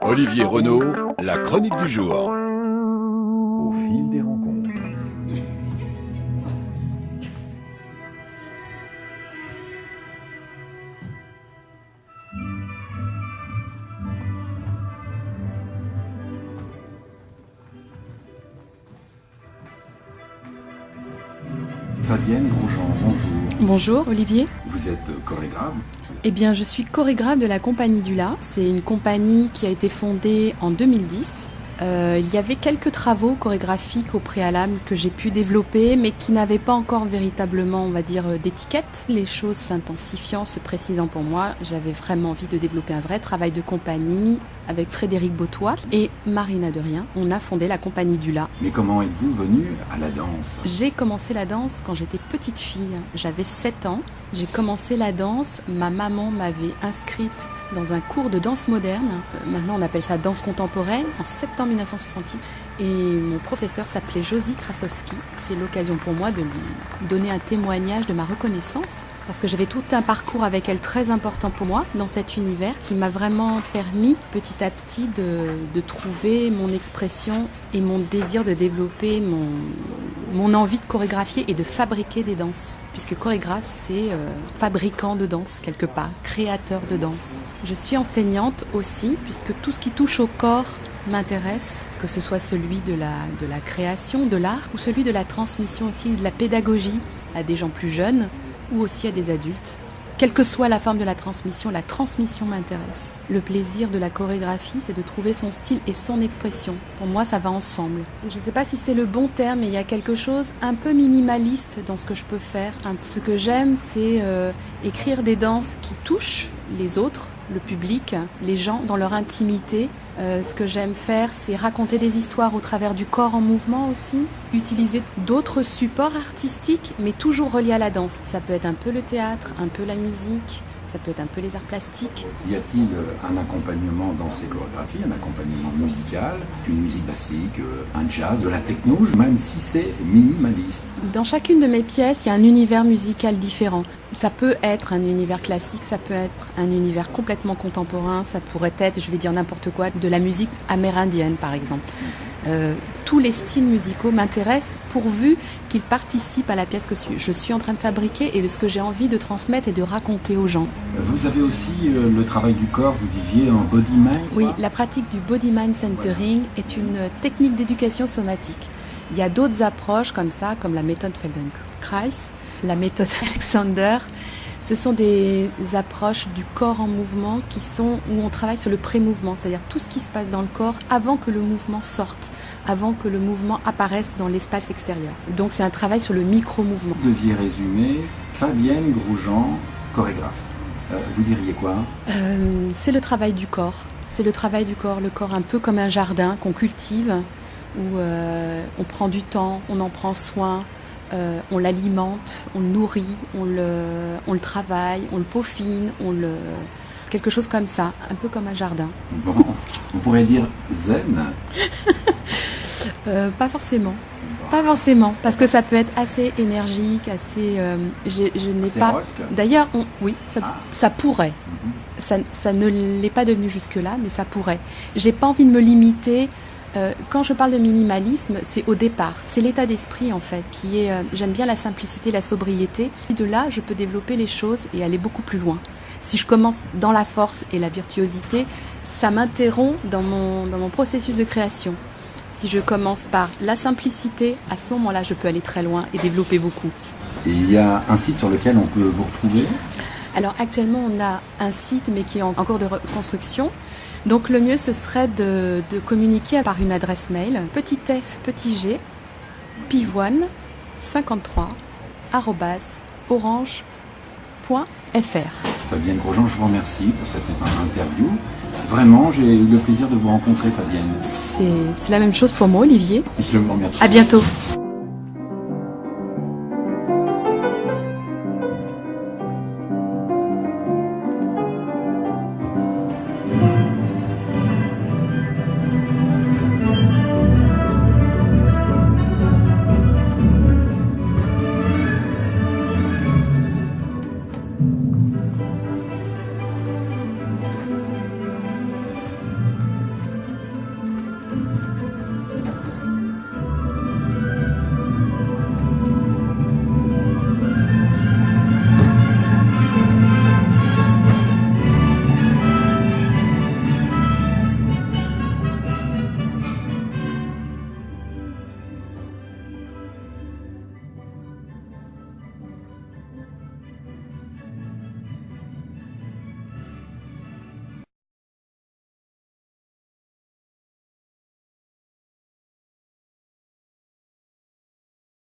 Olivier Renaud, la chronique du jour. Au fil des rencontres. Fabienne Grosjean, bonjour. Bonjour Olivier. Vous êtes chorégraphe. Eh bien, je suis chorégraphe de la Compagnie du La. C'est une compagnie qui a été fondée en 2010. Il y avait quelques travaux chorégraphiques au préalable que j'ai pu développer, mais qui n'avaient pas encore véritablement, on va dire, d'étiquette. Les choses s'intensifiant, se précisant pour moi, j'avais vraiment envie de développer un vrai travail de compagnie avec Frédéric Bautois et Marina Derrien. On a fondé la Compagnie du La. Mais comment êtes-vous venue à la danse ? J'ai commencé la danse quand j'étais petite fille. J'avais 7 ans. J'ai commencé la danse. Ma maman m'avait inscrite dans un cours de danse moderne. Maintenant, on appelle ça danse contemporaine, en septembre 1968. Et mon professeur s'appelait Josie Krasowski. C'est l'occasion pour moi de lui donner un témoignage de ma reconnaissance, parce que j'avais tout un parcours avec elle très important pour moi dans cet univers qui m'a vraiment permis petit à petit de trouver mon expression et mon désir de développer mon envie de chorégraphier et de fabriquer des danses. Puisque chorégraphe, c'est fabricant de danse quelque part, créateur de danse. Je suis enseignante aussi, puisque tout ce qui touche au corps m'intéresse, que ce soit celui de la création, de l'art, ou celui de la transmission aussi, de la pédagogie à des gens plus jeunes, ou aussi à des adultes. Quelle que soit la forme de la transmission m'intéresse. Le plaisir de la chorégraphie, c'est de trouver son style et son expression. Pour moi, ça va ensemble. Je ne sais pas si c'est le bon terme, mais il y a quelque chose un peu minimaliste dans ce que je peux faire. Ce que j'aime, c'est écrire des danses qui touchent les autres, le public, les gens dans leur intimité. Ce que j'aime faire, c'est raconter des histoires au travers du corps en mouvement aussi, utiliser d'autres supports artistiques, mais toujours reliés à la danse. Ça peut être un peu le théâtre, un peu la musique, ça peut être un peu les arts plastiques. Y a-t-il un accompagnement dans ces chorégraphies, un accompagnement musical, une musique classique, un jazz, de la techno, même si c'est minimaliste ? Dans chacune de mes pièces, il y a un univers musical différent. Ça peut être un univers classique, ça peut être un univers complètement contemporain, ça pourrait être, je vais dire n'importe quoi, de la musique amérindienne par exemple. Tous les styles musicaux m'intéressent pourvu qu'ils participent à la pièce que je suis en train de fabriquer et de ce que j'ai envie de transmettre et de raconter aux gens. Vous avez aussi le travail du corps, vous disiez, en body mind. Oui, la pratique du body mind centering est une technique d'éducation somatique. Il y a d'autres approches comme ça, comme la méthode Feldenkrais, la méthode Alexander. Ce sont des approches du corps en mouvement où on travaille sur le pré-mouvement, c'est-à-dire tout ce qui se passe dans le corps avant que le mouvement sorte, avant que le mouvement apparaisse dans l'espace extérieur. Donc c'est un travail sur le micro-mouvement. Vous deviez résumer Fabienne Grosjean, chorégraphe. Vous diriez quoi ? C'est le travail du corps. C'est le travail du corps, le corps un peu comme un jardin qu'on cultive, où on prend du temps, on en prend soin. On l'alimente, on le nourrit, on le travaille, on le peaufine, quelque chose comme ça, un peu comme un jardin. Bon, on pourrait dire zen. Pas forcément. Pas forcément, parce que ça peut être assez énergique, assez. Je n'ai assez pas. rock. D'ailleurs, oui, ça pourrait. Ça ne l'est pas devenu jusque-là, mais ça pourrait. J'ai pas envie de me limiter. Quand je parle de minimalisme, c'est au départ, c'est l'état d'esprit en fait, qui est, j'aime bien la simplicité, la sobriété. Et de là, je peux développer les choses et aller beaucoup plus loin. Si je commence dans la force et la virtuosité, ça m'interrompt dans mon processus de création. Si je commence par la simplicité, à ce moment-là, je peux aller très loin et développer beaucoup. Et il y a un site sur lequel on peut vous retrouver ? Alors actuellement, on a un site, mais qui est en cours de reconstruction. Donc le mieux, ce serait de communiquer par une adresse mail, petit f, petit g, pivoine 53 @orange.fr. Fabienne Grosjean, je vous remercie pour cette interview. Vraiment, j'ai eu le plaisir de vous rencontrer, Fabienne. C'est la même chose pour moi, Olivier. Je vous remercie. À bientôt.